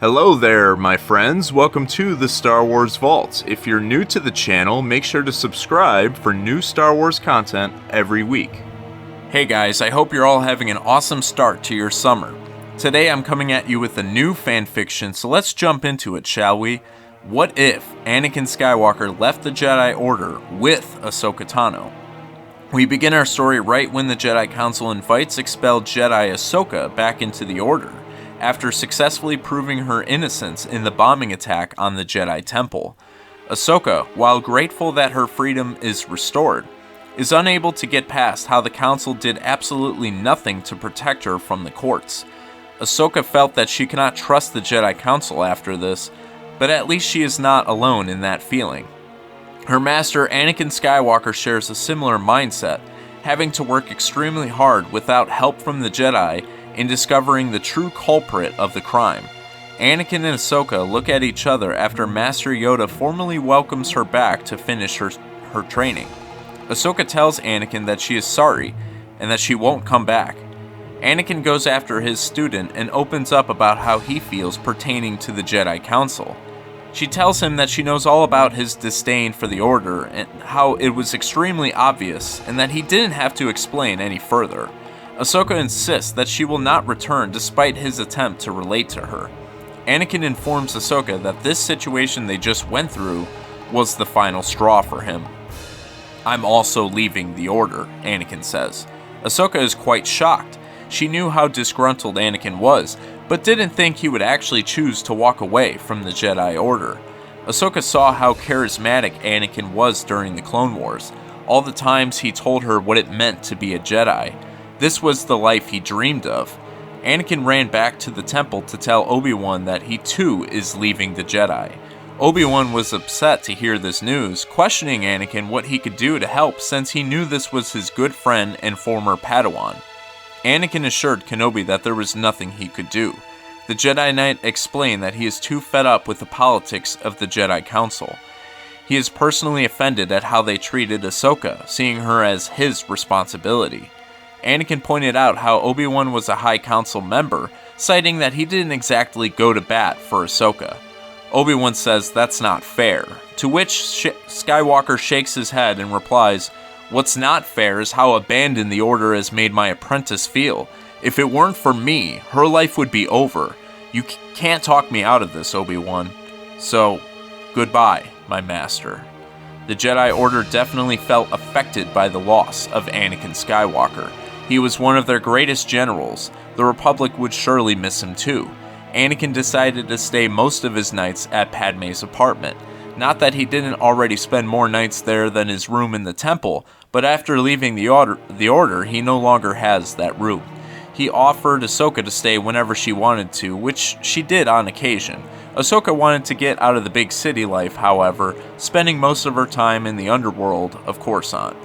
Hello there, my friends. Welcome to the Star Wars Vault. If you're new to the channel, make sure to subscribe for new Star Wars content every week. Hey guys, I hope you're all having an awesome start to your summer. Today I'm coming at you with a new fanfiction, so let's jump into it, shall we? What if Anakin Skywalker left the Jedi Order with Ahsoka Tano? We begin our story right when the Jedi Council invites expelled Jedi Ahsoka back into the Order, after successfully proving her innocence in the bombing attack on the Jedi Temple. Ahsoka, while grateful that her freedom is restored, is unable to get past how the Council did absolutely nothing to protect her from the courts. Ahsoka felt that she cannot trust the Jedi Council after this, but at least she is not alone in that feeling. Her master Anakin Skywalker shares a similar mindset, having to work extremely hard without help from the Jedi in discovering the true culprit of the crime. Anakin and Ahsoka look at each other after Master Yoda formally welcomes her back to finish her training. Ahsoka tells Anakin that she is sorry and that she won't come back. Anakin goes after his student and opens up about how he feels pertaining to the Jedi Council. She tells him that she knows all about his disdain for the Order and how it was extremely obvious and that he didn't have to explain any further. Ahsoka insists that she will not return despite his attempt to relate to her. Anakin informs Ahsoka that this situation they just went through was the final straw for him. "I'm also leaving the Order," Anakin says. Ahsoka is quite shocked. She knew how disgruntled Anakin was, but didn't think he would actually choose to walk away from the Jedi Order. Ahsoka saw how charismatic Anakin was during the Clone Wars, all the times he told her what it meant to be a Jedi. This was the life he dreamed of. Anakin ran back to the temple to tell Obi-Wan that he too is leaving the Jedi. Obi-Wan was upset to hear this news, questioning Anakin what he could do to help since he knew this was his good friend and former Padawan. Anakin assured Kenobi that there was nothing he could do. The Jedi Knight explained that he is too fed up with the politics of the Jedi Council. He is personally offended at how they treated Ahsoka, seeing her as his responsibility. Anakin pointed out how Obi-Wan was a High Council member, citing that he didn't exactly go to bat for Ahsoka. Obi-Wan says that's not fair, to which Skywalker shakes his head and replies, "What's not fair is how abandoned the Order has made my apprentice feel. If it weren't for me, her life would be over. You can't talk me out of this, Obi-Wan. So, goodbye, my master." The Jedi Order definitely felt affected by the loss of Anakin Skywalker. He was one of their greatest generals. The Republic would surely miss him too. Anakin decided to stay most of his nights at Padme's apartment. Not that he didn't already spend more nights there than his room in the temple, but after leaving the order, he no longer has that room. He offered Ahsoka to stay whenever she wanted to, which she did on occasion. Ahsoka wanted to get out of the big city life, however, spending most of her time in the underworld of Coruscant.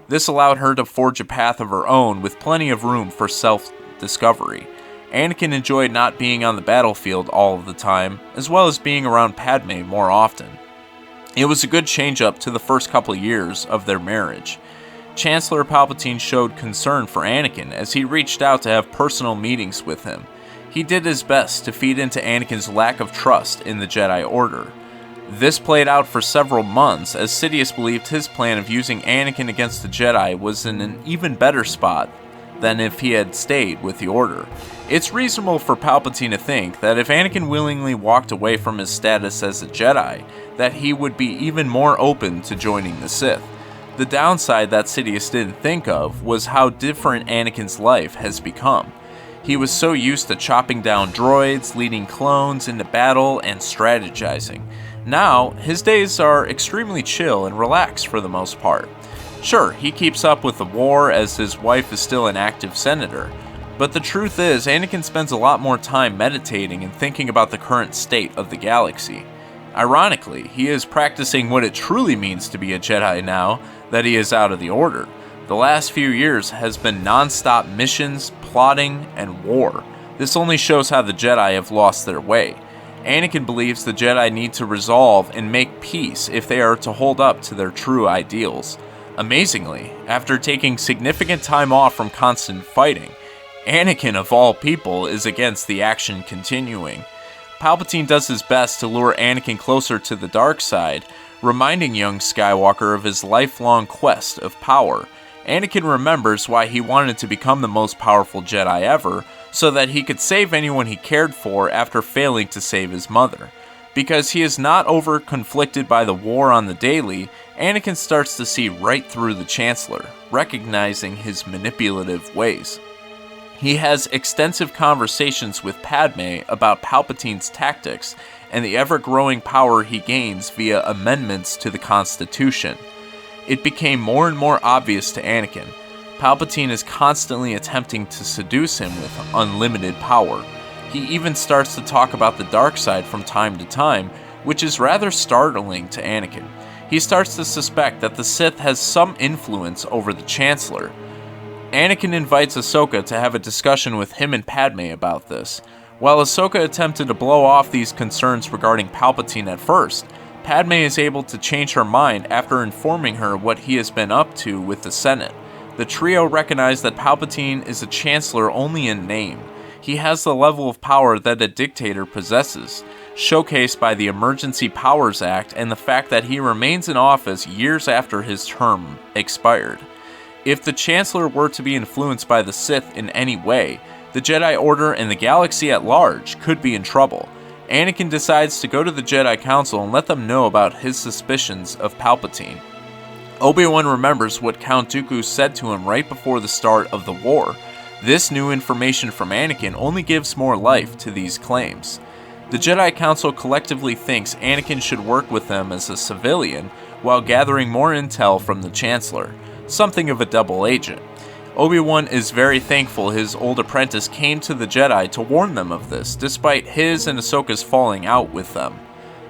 This allowed her to forge a path of her own with plenty of room for self-discovery. Anakin enjoyed not being on the battlefield all of the time, as well as being around Padme more often. It was a good change-up to the first couple of years of their marriage. Chancellor Palpatine showed concern for Anakin as he reached out to have personal meetings with him. He did his best to feed into Anakin's lack of trust in the Jedi Order. This played out for several months as Sidious believed his plan of using Anakin against the Jedi was in an even better spot than if he had stayed with the Order. It's reasonable for Palpatine to think that if Anakin willingly walked away from his status as a Jedi, that he would be even more open to joining the Sith. The downside that Sidious didn't think of was how different Anakin's life has become. He was so used to chopping down droids, leading clones into battle, and strategizing. Now, his days are extremely chill and relaxed for the most part. Sure, he keeps up with the war as his wife is still an active senator, but the truth is, Anakin spends a lot more time meditating and thinking about the current state of the galaxy. Ironically, he is practicing what it truly means to be a Jedi now that he is out of the Order. The last few years has been non-stop missions, plotting, and war. This only shows how the Jedi have lost their way. Anakin believes the Jedi need to resolve and make peace if they are to hold up to their true ideals. Amazingly, after taking significant time off from constant fighting, Anakin of all people is against the action continuing. Palpatine does his best to lure Anakin closer to the dark side, reminding young Skywalker of his lifelong quest of power. Anakin remembers why he wanted to become the most powerful Jedi ever, so that he could save anyone he cared for after failing to save his mother. Because he is not over-conflicted by the war on the daily, Anakin starts to see right through the Chancellor, recognizing his manipulative ways. He has extensive conversations with Padme about Palpatine's tactics and the ever-growing power he gains via amendments to the Constitution. It became more and more obvious to Anakin. Palpatine is constantly attempting to seduce him with unlimited power. He even starts to talk about the dark side from time to time, which is rather startling to Anakin. He starts to suspect that the Sith has some influence over the Chancellor. Anakin invites Ahsoka to have a discussion with him and Padme about this. While Ahsoka attempted to blow off these concerns regarding Palpatine at first, Padme is able to change her mind after informing her what he has been up to with the Senate. The trio recognize that Palpatine is a Chancellor only in name. He has the level of power that a dictator possesses, showcased by the Emergency Powers Act and the fact that he remains in office years after his term expired. If the Chancellor were to be influenced by the Sith in any way, the Jedi Order and the galaxy at large could be in trouble. Anakin decides to go to the Jedi Council and let them know about his suspicions of Palpatine. Obi-Wan remembers what Count Dooku said to him right before the start of the war. This new information from Anakin only gives more life to these claims. The Jedi Council collectively thinks Anakin should work with them as a civilian while gathering more intel from the Chancellor, something of a double agent. Obi-Wan is very thankful his old apprentice came to the Jedi to warn them of this, despite his and Ahsoka's falling out with them.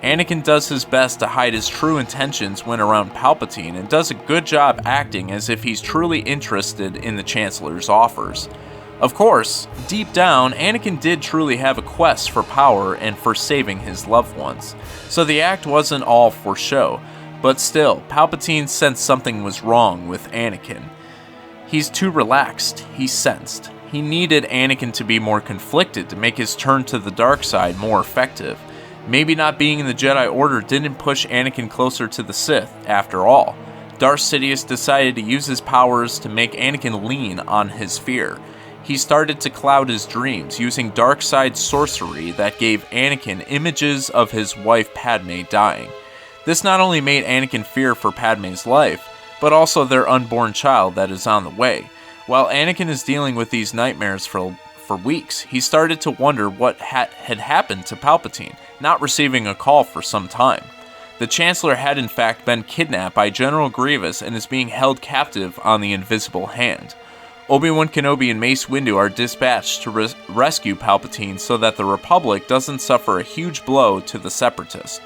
Anakin does his best to hide his true intentions when around Palpatine and does a good job acting as if he's truly interested in the Chancellor's offers. Of course, deep down, Anakin did truly have a quest for power and for saving his loved ones, so the act wasn't all for show, but still, Palpatine sensed something was wrong with Anakin. He's too relaxed, he sensed. He needed Anakin to be more conflicted to make his turn to the dark side more effective. Maybe not being in the Jedi Order didn't push Anakin closer to the Sith, after all. Darth Sidious decided to use his powers to make Anakin lean on his fear. He started to cloud his dreams using dark side sorcery that gave Anakin images of his wife Padme dying. This not only made Anakin fear for Padme's life, but also their unborn child that is on the way. While Anakin is dealing with these nightmares for weeks, he started to wonder what had happened to Palpatine, not receiving a call for some time. The Chancellor had in fact been kidnapped by General Grievous and is being held captive on the Invisible Hand. Obi-Wan Kenobi and Mace Windu are dispatched to rescue Palpatine so that the Republic doesn't suffer a huge blow to the Separatists.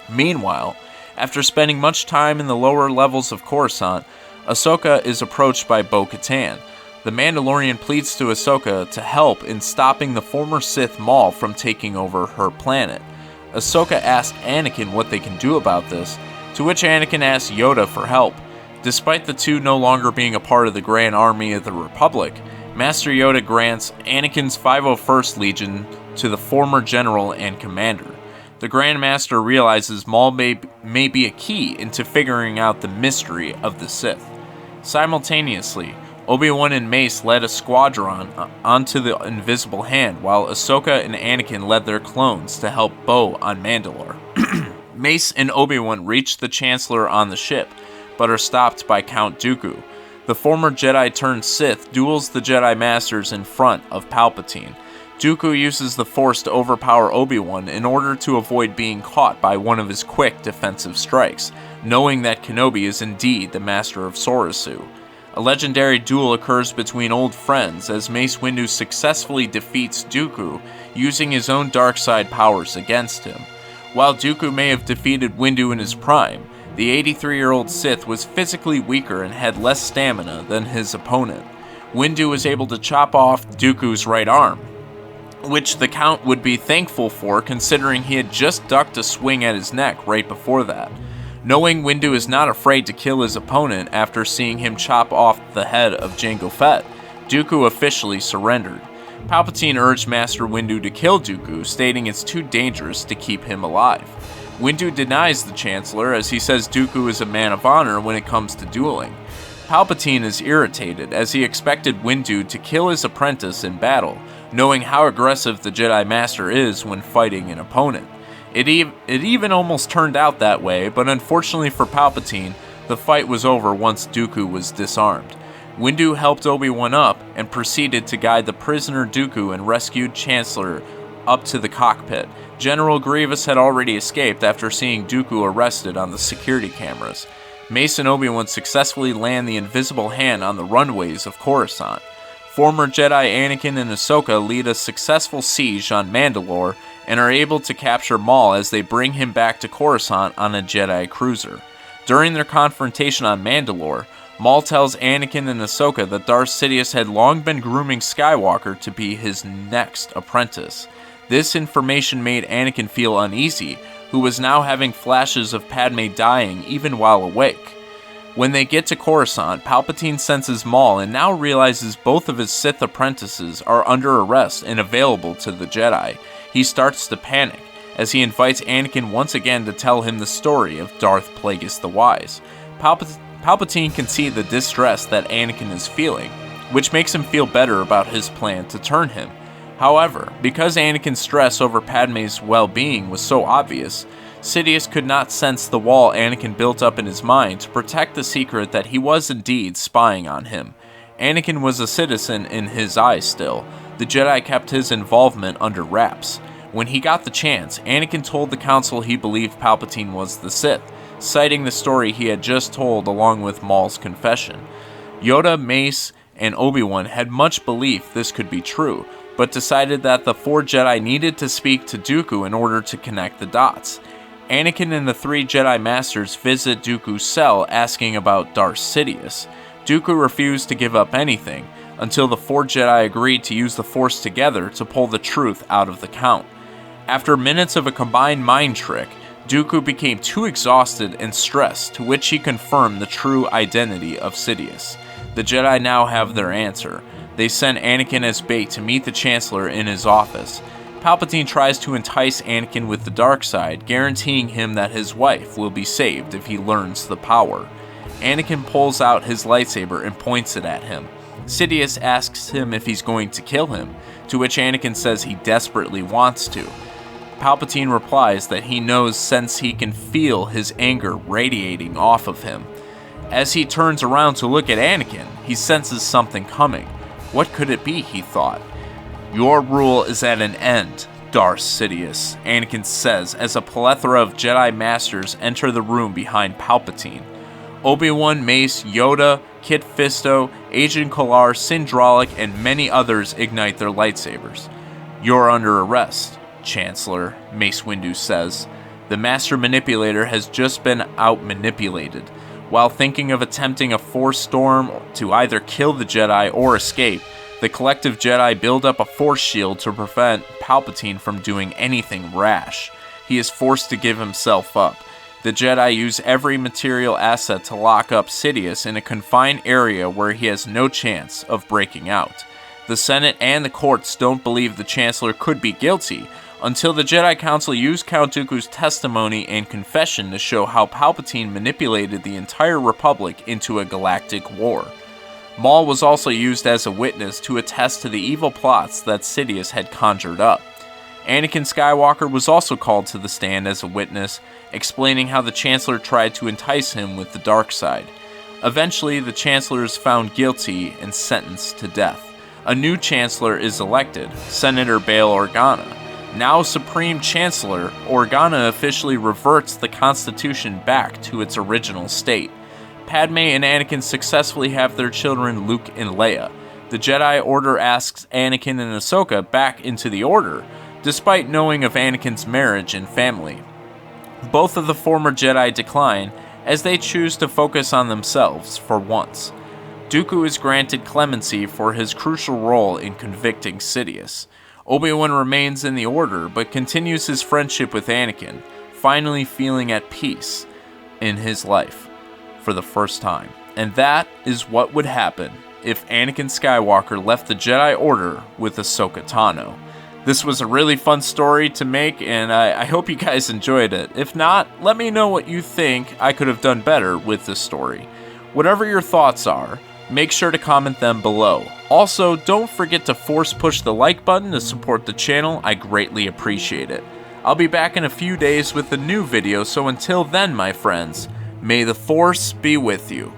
Meanwhile, after spending much time in the lower levels of Coruscant, Ahsoka is approached by Bo-Katan. The Mandalorian pleads to Ahsoka to help in stopping the former Sith Maul from taking over her planet. Ahsoka asks Anakin what they can do about this, to which Anakin asks Yoda for help. Despite the two no longer being a part of the Grand Army of the Republic, Master Yoda grants Anakin's 501st Legion to the former general and commander. The Grand Master realizes Maul may be a key into figuring out the mystery of the Sith. Simultaneously, Obi-Wan and Mace led a squadron onto the Invisible Hand, while Ahsoka and Anakin led their clones to help Bo on Mandalore. Mace and Obi-Wan reach the Chancellor on the ship, but are stopped by Count Dooku. The former Jedi turned Sith duels the Jedi Masters in front of Palpatine. Dooku uses the Force to overpower Obi-Wan in order to avoid being caught by one of his quick defensive strikes, knowing that Kenobi is indeed the Master of Soresu. A legendary duel occurs between old friends as Mace Windu successfully defeats Dooku, using his own dark side powers against him. While Dooku may have defeated Windu in his prime, the 83-year-old Sith was physically weaker and had less stamina than his opponent. Windu was able to chop off Dooku's right arm, which the Count would be thankful for considering he had just ducked a swing at his neck right before that. Knowing Windu is not afraid to kill his opponent after seeing him chop off the head of Jango Fett, Dooku officially surrendered. Palpatine urged Master Windu to kill Dooku, stating it's too dangerous to keep him alive. Windu denies the Chancellor, as he says Dooku is a man of honor when it comes to dueling. Palpatine is irritated, as he expected Windu to kill his apprentice in battle, knowing how aggressive the Jedi Master is when fighting an opponent. It even almost turned out that way, but unfortunately for Palpatine, the fight was over once Dooku was disarmed. Windu helped Obi-Wan up and proceeded to guide the prisoner Dooku and rescued Chancellor up to the cockpit. General Grievous had already escaped after seeing Dooku arrested on the security cameras. Mace and Obi-Wan successfully land the invisible hand on the runways of Coruscant. Former Jedi Anakin and Ahsoka lead a successful siege on Mandalore and are able to capture Maul as they bring him back to Coruscant on a Jedi cruiser. During their confrontation on Mandalore, Maul tells Anakin and Ahsoka that Darth Sidious had long been grooming Skywalker to be his next apprentice. This information made Anakin feel uneasy, who was now having flashes of Padme dying even while awake. When they get to Coruscant, Palpatine senses Maul and now realizes both of his Sith apprentices are under arrest and available to the Jedi. He starts to panic, as he invites Anakin once again to tell him the story of Darth Plagueis the Wise. Palpatine can see the distress that Anakin is feeling, which makes him feel better about his plan to turn him. However, because Anakin's stress over Padme's well-being was so obvious, Sidious could not sense the wall Anakin built up in his mind to protect the secret that he was indeed spying on him. Anakin was a citizen in his eyes still. The Jedi kept his involvement under wraps. When he got the chance, Anakin told the Council he believed Palpatine was the Sith, citing the story he had just told along with Maul's confession. Yoda, Mace, and Obi-Wan had much belief this could be true, but decided that the 4 Jedi needed to speak to Dooku in order to connect the dots. Anakin and the 3 Jedi Masters visit Dooku's cell asking about Darth Sidious. Dooku refused to give up anything, until the 4 Jedi agreed to use the Force together to pull the truth out of the Count. After minutes of a combined mind trick, Dooku became too exhausted and stressed, to which he confirmed the true identity of Sidious. The Jedi now have their answer. They send Anakin as bait to meet the Chancellor in his office. Palpatine tries to entice Anakin with the dark side, guaranteeing him that his wife will be saved if he learns the power. Anakin pulls out his lightsaber and points it at him. Sidious asks him if he's going to kill him, to which Anakin says he desperately wants to. Palpatine replies that he knows since he can feel his anger radiating off of him. As he turns around to look at Anakin, he senses something coming. What could it be, he thought. "Your rule is at an end, Darth Sidious," Anakin says as a plethora of Jedi Masters enter the room behind Palpatine. Obi-Wan, Mace, Yoda, Kit Fisto, Agent Kolar, Syndralic, and many others ignite their lightsabers. "You're under arrest, Chancellor," Mace Windu says. The Master Manipulator has just been out-manipulated. While thinking of attempting a Force storm to either kill the Jedi or escape, the collective Jedi build up a Force shield to prevent Palpatine from doing anything rash. He is forced to give himself up. The Jedi use every material asset to lock up Sidious in a confined area where he has no chance of breaking out. The Senate and the courts don't believe the Chancellor could be guilty, until the Jedi Council used Count Dooku's testimony and confession to show how Palpatine manipulated the entire Republic into a galactic war. Maul was also used as a witness to attest to the evil plots that Sidious had conjured up. Anakin Skywalker was also called to the stand as a witness, explaining how the Chancellor tried to entice him with the dark side. Eventually, the Chancellor is found guilty and sentenced to death. A new Chancellor is elected, Senator Bail Organa. Now Supreme Chancellor, Organa officially reverts the Constitution back to its original state. Padme and Anakin successfully have their children Luke and Leia. The Jedi Order asks Anakin and Ahsoka back into the Order, despite knowing of Anakin's marriage and family. Both of the former Jedi decline, as they choose to focus on themselves for once. Dooku is granted clemency for his crucial role in convicting Sidious. Obi-Wan remains in the Order, but continues his friendship with Anakin, finally feeling at peace in his life for the first time. And that is what would happen if Anakin Skywalker left the Jedi Order with Ahsoka Tano. This was a really fun story to make, and I hope you guys enjoyed it. If not, let me know what you think I could have done better with this story. Whatever your thoughts are, make sure to comment them below. Also, don't forget to force push the like button to support the channel. I greatly appreciate it. I'll be back in a few days with a new video, so until then, my friends, may the Force be with you.